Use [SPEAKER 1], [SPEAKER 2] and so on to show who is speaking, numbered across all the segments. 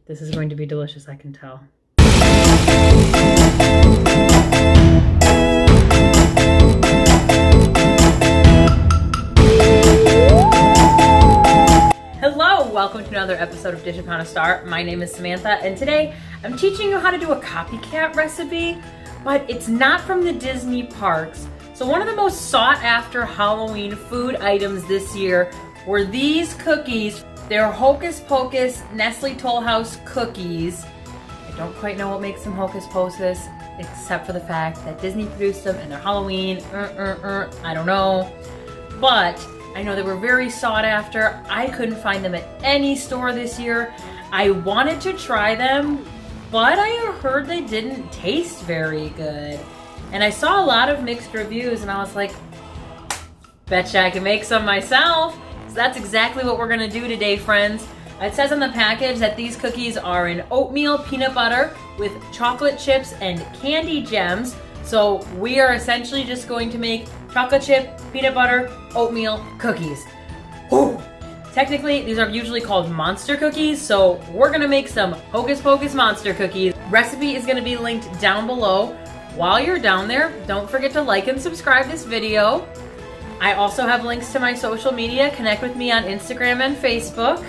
[SPEAKER 1] This is going to be delicious, I can tell. Hello, welcome to another episode of Dish Upon a Star. My name is Samantha, and today I'm teaching you how to do a copycat recipe, but it's not from the Disney parks. So one of the most sought after Halloween food items this year were these cookies. They're Hocus Pocus Nestle Tollhouse cookies. I don't quite know what makes them Hocus Pocus, except for the fact that Disney produced them and they're Halloween. I don't know. But I know they were very sought after. I couldn't find them at any store this year. I wanted to try them, but I heard they didn't taste very good. And I saw a lot of mixed reviews and I was like, betcha I can make some myself. So that's exactly what we're gonna do today, friends. It says on the package that these cookies are in oatmeal peanut butter with chocolate chips and candy gems. So we are essentially just going to make chocolate chip, peanut butter, oatmeal cookies. Ooh. Technically, these are usually called monster cookies, so we're gonna make some Hocus Pocus monster cookies. Recipe is gonna be linked down below. While you're down there, don't forget to like and subscribe this video. I also have links to my social media. Connect with me on Instagram and Facebook.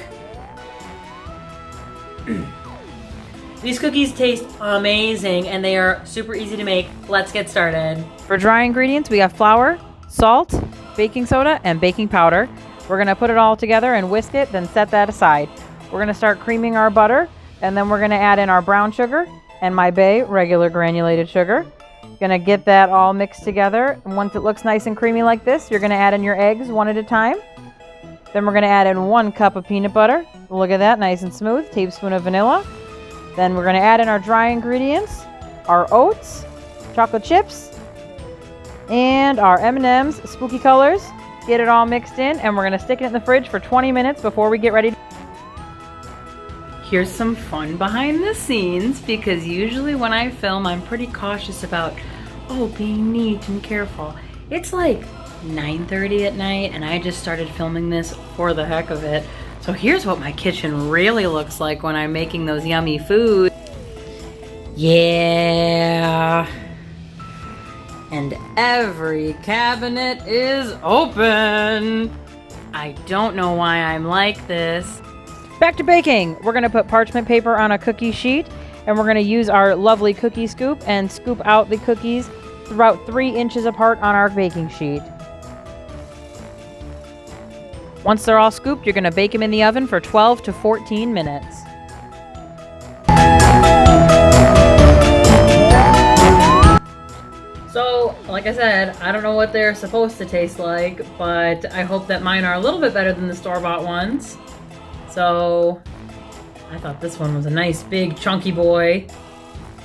[SPEAKER 1] These cookies taste amazing and they are super easy to make. Let's get started. For dry ingredients, we have flour, salt, baking soda, and baking powder. We're gonna put it all together and whisk it, then set that aside. We're gonna start creaming our butter, and then we're gonna add in our brown sugar and my bay regular granulated sugar. Gonna get that all mixed together, and once it looks nice and creamy like this, you're gonna add in your eggs one at a time. Then we're gonna add in 1 cup of peanut butter. Look at that, nice and smooth. Tablespoon of vanilla. Then we're gonna add in our dry ingredients, our oats, chocolate chips, and our M&Ms, spooky colors. Get it all mixed in, and we're gonna stick it in the fridge for 20 minutes before we get ready. Here's some fun behind the scenes, because usually when I film, I'm pretty cautious about, being neat and careful. It's like 9:30 at night, and I just started filming this for the heck of it. So here's what my kitchen really looks like when I'm making those yummy foods. Yeah. And every cabinet is open. I don't know why I'm like this. Back to baking. We're gonna put parchment paper on a cookie sheet, and we're gonna use our lovely cookie scoop and scoop out the cookies about 3 inches apart on our baking sheet. Once they're all scooped, you're gonna bake them in the oven for 12 to 14 minutes. So, like I said, I don't know what they're supposed to taste like, but I hope that mine are a little bit better than the store-bought ones. So, I thought this one was a nice big chunky boy.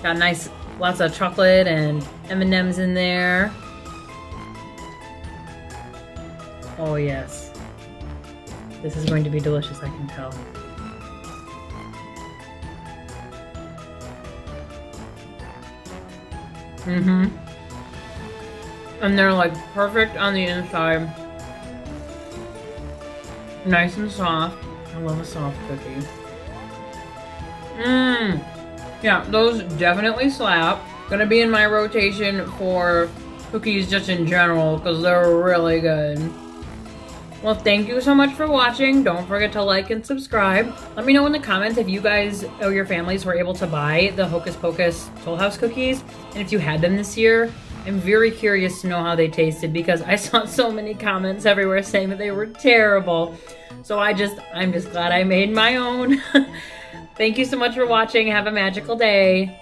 [SPEAKER 1] Got nice, lots of chocolate and M&Ms in there. Oh yes. This is going to be delicious, I can tell. And they're like perfect on the inside. Nice and soft. I love a soft cookie. Yeah, those definitely slap. Gonna be in my rotation for cookies just in general because they're really good. Well, thank you so much for watching. Don't forget to like and subscribe. Let me know in the comments if you guys or your families were able to buy the Hocus Pocus Tollhouse cookies, and if you had them this year. I'm very curious to know how they tasted because I saw so many comments everywhere saying that they were terrible. So I'm just glad I made my own. Thank you so much for watching. Have a magical day.